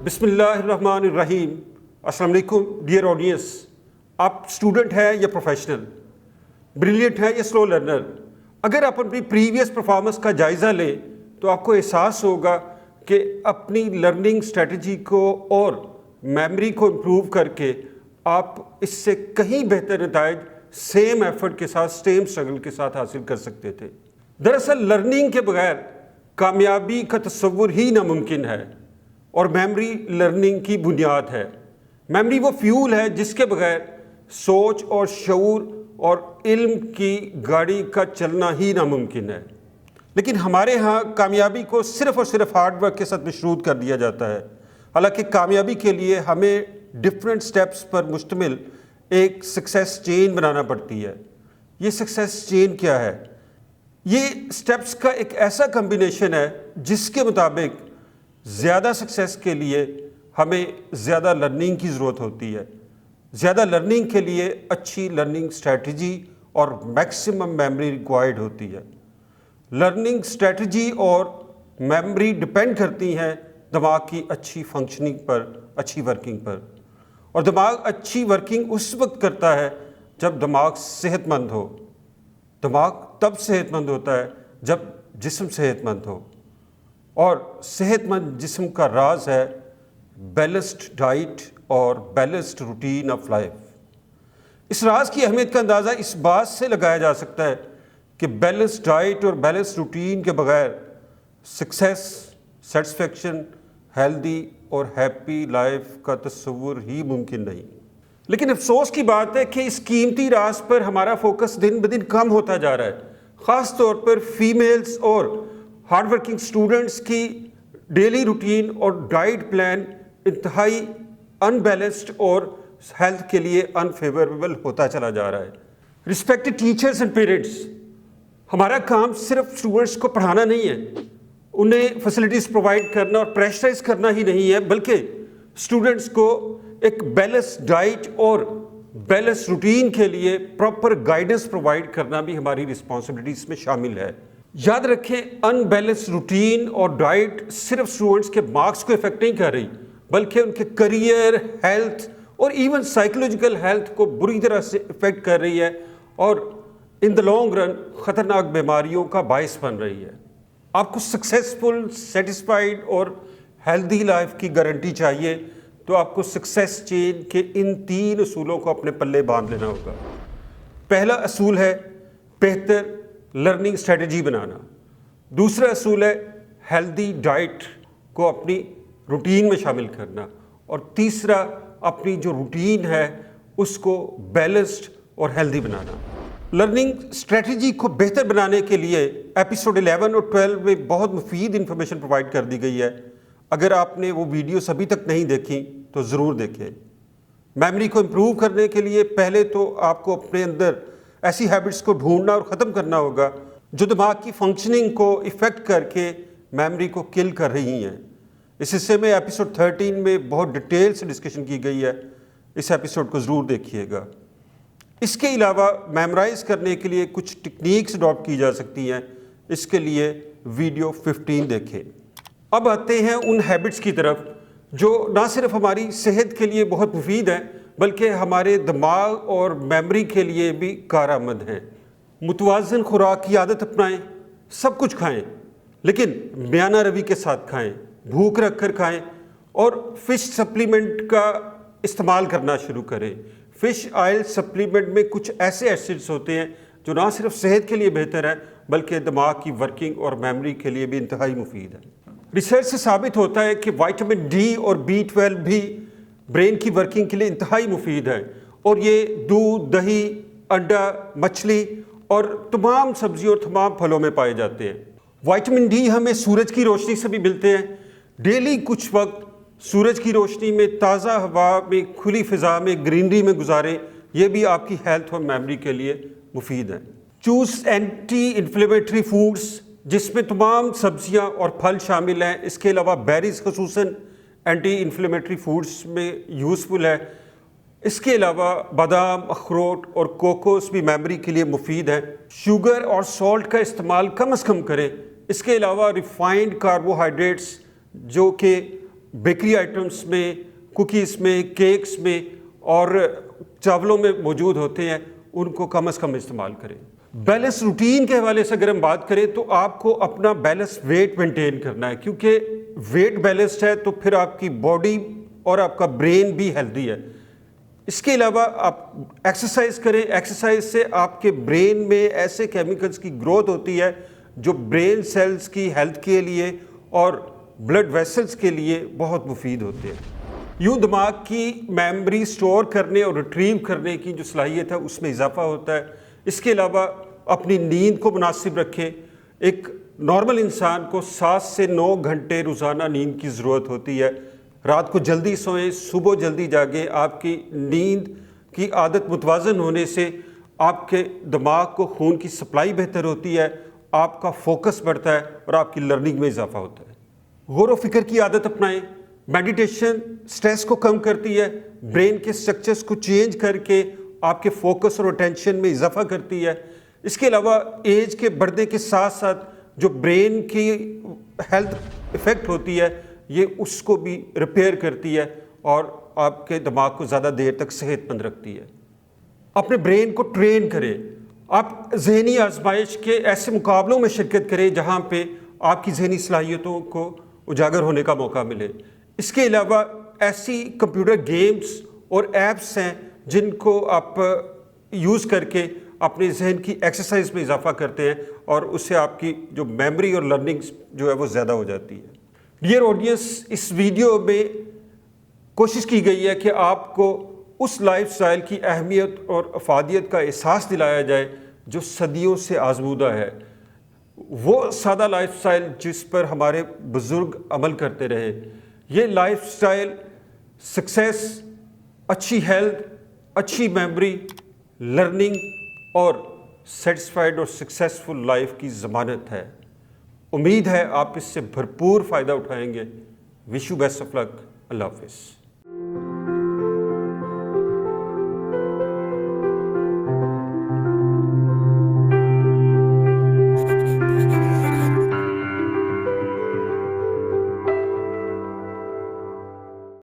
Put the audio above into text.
بسم اللہ الرحمن الرحیم۔ السلام علیکم ڈیئر آڈینس، آپ اسٹوڈنٹ ہیں یا پروفیشنل، بریلینٹ ہیں یا سلو لرنر؟ اگر آپ اپنی پریویس پرفارمنس کا جائزہ لیں تو آپ کو احساس ہوگا کہ اپنی لرننگ اسٹریٹجی کو اور میموری کو امپروو کر کے آپ اس سے کہیں بہتر نتائج سیم ایفرٹ کے ساتھ، سیم اسٹرگل کے ساتھ حاصل کر سکتے تھے۔ دراصل لرننگ کے بغیر کامیابی کا تصور ہی ناممکن ہے، اور میموری لرننگ کی بنیاد ہے۔ میموری وہ فیول ہے جس کے بغیر سوچ اور شعور اور علم کی گاڑی کا چلنا ہی ناممکن ہے۔ لیکن ہمارے ہاں کامیابی کو صرف اور صرف ہارڈ ورک کے ساتھ مشروط کر دیا جاتا ہے، حالانکہ کامیابی کے لیے ہمیں ڈفرینٹ سٹیپس پر مشتمل ایک سکسیس چین بنانا پڑتی ہے۔ یہ سکسیس چین کیا ہے؟ یہ سٹیپس کا ایک ایسا کمبینیشن ہے جس کے مطابق زیادہ سکسیس کے لیے ہمیں زیادہ لرننگ کی ضرورت ہوتی ہے۔ زیادہ لرننگ کے لیے اچھی لرننگ اسٹریٹجی اور میکسیمم میموری ریکوائرڈ ہوتی ہے۔ لرننگ اسٹریٹجی اور میموری ڈپینڈ کرتی ہیں دماغ کی اچھی فنکشننگ پر، اچھی ورکنگ پر، اور دماغ اچھی ورکنگ اس وقت کرتا ہے جب دماغ صحت مند ہو۔ دماغ تب صحت مند ہوتا ہے جب جسم صحت مند ہو، اور صحت مند جسم کا راز ہے بیلنسڈ ڈائٹ اور بیلنسڈ روٹین آف لائف۔ اس راز کی اہمیت کا اندازہ اس بات سے لگایا جا سکتا ہے کہ بیلنسڈ ڈائٹ اور بیلنسڈ روٹین کے بغیر سکسیس، سیٹسفیکشن، ہیلدی اور ہیپی لائف کا تصور ہی ممکن نہیں۔ لیکن افسوس کی بات ہے کہ اس قیمتی راز پر ہمارا فوکس دن بدن کم ہوتا جا رہا ہے۔ خاص طور پر فیمیلز اور ہارڈ ورکنگ اسٹوڈنٹس کی ڈیلی روٹین اور ڈائٹ پلان انتہائی ان بیلنسڈ اور ہیلتھ کے لیے انفیوریبل ہوتا چلا جا رہا ہے۔ رسپیکٹڈ ٹیچرز اینڈ پیرنٹس، ہمارا کام صرف اسٹوڈنٹس کو پڑھانا نہیں ہے، انہیں فیسلٹیز پرووائڈ کرنا اور پریشرائز کرنا ہی نہیں ہے، بلکہ اسٹوڈنٹس کو ایک بیلنس ڈائٹ اور بیلنس روٹین کے لیے پراپر گائیڈنس پرووائڈ کرنا بھی ہماری رسپانسبلٹیز میں شامل ہے۔ یاد رکھیں، ان بیلنس روٹین اور ڈائٹ صرف اسٹوڈنٹس کے مارکس کو افیکٹ نہیں کر رہی، بلکہ ان کے کریئر، ہیلتھ اور ایون سائیکولوجیکل ہیلتھ کو بری طرح سے افیکٹ کر رہی ہے، اور ان دا لانگ رن خطرناک بیماریوں کا باعث بن رہی ہے۔ آپ کو سکسیزفل، سیٹسفائیڈ اور ہیلدی لائف کی گارنٹی چاہیے تو آپ کو سکسیس چین کے ان 3 اصولوں کو اپنے پلے باندھ لینا ہوگا۔ پہلا اصول ہے بہتر لرننگ اسٹریٹجی بنانا۔ دوسرا اصول ہے ہیلدی ڈائٹ کو اپنی روٹین میں شامل کرنا، اور تیسرا اپنی جو روٹین ہے اس کو بیلنسڈ اور ہیلدی بنانا۔ لرننگ اسٹریٹجی کو بہتر بنانے کے لیے ایپیسوڈ 11 اور 12 میں بہت مفید انفارمیشن پرووائڈ کر دی گئی ہے۔ اگر آپ نے وہ ویڈیوز ابھی تک نہیں دیکھی تو ضرور دیکھیں۔ میموری کو امپروو کرنے کے لیے پہلے تو آپ کو اپنے اندر ایسی ہیبٹس کو ڈھونڈنا اور ختم کرنا ہوگا جو دماغ کی فنکشننگ کو افیکٹ کر کے میموری کو کل کر رہی ہیں۔ اس حصے میں ایپیسوڈ 13 میں بہت ڈیٹیل سے ڈسکشن کی گئی ہے، اس ایپیسوڈ کو ضرور دیکھیے گا۔ اس کے علاوہ میمورائز کرنے کے لیے کچھ ٹیکنیکس اڈاپٹ کی جا سکتی ہیں، اس کے لیے ویڈیو 15 دیکھیں۔ اب آتے ہیں ان ہیبٹس کی طرف جو نہ صرف ہماری صحت کے لیے بہت مفید ہیں بلکہ ہمارے دماغ اور میموری کے لیے بھی کارآمد ہیں۔ متوازن خوراک کی عادت اپنائیں، سب کچھ کھائیں لیکن میانہ روی کے ساتھ کھائیں، بھوک رکھ کر کھائیں، اور فش سپلیمنٹ کا استعمال کرنا شروع کریں۔ فش آئل سپلیمنٹ میں کچھ ایسے ایسڈز ہوتے ہیں جو نہ صرف صحت کے لیے بہتر ہے بلکہ دماغ کی ورکنگ اور میموری کے لیے بھی انتہائی مفید ہے۔ ریسرچ سے ثابت ہوتا ہے کہ وائٹامن ڈی اور B12 بھی برین کی ورکنگ کے لیے انتہائی مفید ہے، اور یہ دودھ، دہی، انڈا، مچھلی اور تمام سبزیوں اور تمام پھلوں میں پائے جاتے ہیں۔ وائٹامن ڈی ہمیں سورج کی روشنی سے بھی ملتے ہیں۔ ڈیلی کچھ وقت سورج کی روشنی میں، تازہ ہوا میں، کھلی فضا میں، گرینری میں گزاریں، یہ بھی آپ کی ہیلتھ اور میموری کے لیے مفید ہے۔ چوز اینٹی انفلیمیٹری فوڈز، جس میں تمام سبزیاں اور پھل شامل ہیں۔ اس کے علاوہ بیریز خصوصاً اینٹی انفلیمیٹری فوڈز میں یوزفل ہے۔ اس کے علاوہ بادام، اخروٹ اور کوکوس بھی میموری کے لیے مفید ہیں۔ شوگر اور سالٹ کا استعمال کم از کم کریں۔ اس کے علاوہ ریفائنڈ کاربوہائیڈریٹس جو کہ بیکری آئٹمس میں، کوکیز میں، کیکس میں اور چاولوں میں موجود ہوتے ہیں ان کو کم از کم استعمال کریں۔ بیلنس روٹین کے حوالے سے اگر ہم بات کریں تو آپ کو اپنا بیلنس ویٹ مینٹین کرنا ہے، کیونکہ ویٹ بیلنسڈ ہے تو پھر آپ کی باڈی اور آپ کا برین بھی ہیلدی ہے۔ اس کے علاوہ آپ ایکسرسائز کریں، ایکسرسائز سے آپ کے برین میں ایسے کیمیکلز کی گروتھ ہوتی ہے جو برین سیلز کی ہیلتھ کے لیے اور بلڈ ویسلز کے لیے بہت مفید ہوتے ہیں۔ یوں دماغ کی میموری سٹور کرنے اور ریٹریو کرنے کی جو صلاحیت ہے اس میں اضافہ ہوتا ہے۔ اس کے علاوہ اپنی نیند کو مناسب رکھیں۔ ایک نارمل انسان کو 7 سے 9 گھنٹے روزانہ نیند کی ضرورت ہوتی ہے۔ رات کو جلدی سوئیں، صبح جلدی جاگیں۔ آپ کی نیند کی عادت متوازن ہونے سے آپ کے دماغ کو خون کی سپلائی بہتر ہوتی ہے، آپ کا فوکس بڑھتا ہے اور آپ کی لرننگ میں اضافہ ہوتا ہے۔ غور و فکر کی عادت اپنائیں۔ میڈیٹیشن سٹریس کو کم کرتی ہے، برین کے سٹرکچرز کو چینج کر کے آپ کے فوکس اور اٹینشن میں اضافہ کرتی ہے۔ اس کے علاوہ ایج کے بڑھنے کے ساتھ ساتھ جو برین کی ہیلتھ افیکٹ ہوتی ہے یہ اس کو بھی ریپیئر کرتی ہے اور آپ کے دماغ کو زیادہ دیر تک صحت مند رکھتی ہے۔ اپنے برین کو ٹرین کریں۔ آپ ذہنی آزمائش کے ایسے مقابلوں میں شرکت کریں جہاں پہ آپ کی ذہنی صلاحیتوں کو اجاگر ہونے کا موقع ملے۔ اس کے علاوہ ایسی کمپیوٹر گیمز اور ایپس ہیں جن کو آپ یوز کر کے اپنے ذہن کی ایکسرسائز میں اضافہ کرتے ہیں اور اس سے آپ کی جو میموری اور لرننگ جو ہے وہ زیادہ ہو جاتی ہے۔ ڈیئر آڈینس، اس ویڈیو میں کوشش کی گئی ہے کہ آپ کو اس لائف سٹائل کی اہمیت اور افادیت کا احساس دلایا جائے جو صدیوں سے آزمودہ ہے، وہ سادہ لائف سٹائل جس پر ہمارے بزرگ عمل کرتے رہے۔ یہ لائف سٹائل سکسیس، اچھی ہیلتھ، اچھی میموری، لرننگ اور سیٹسفائیڈ اور سکسیسفل لائف کی ضمانت ہے۔ امید ہے آپ اس سے بھرپور فائدہ اٹھائیں گے۔ وش یو بیسٹ آف لک۔ اللہ حافظ۔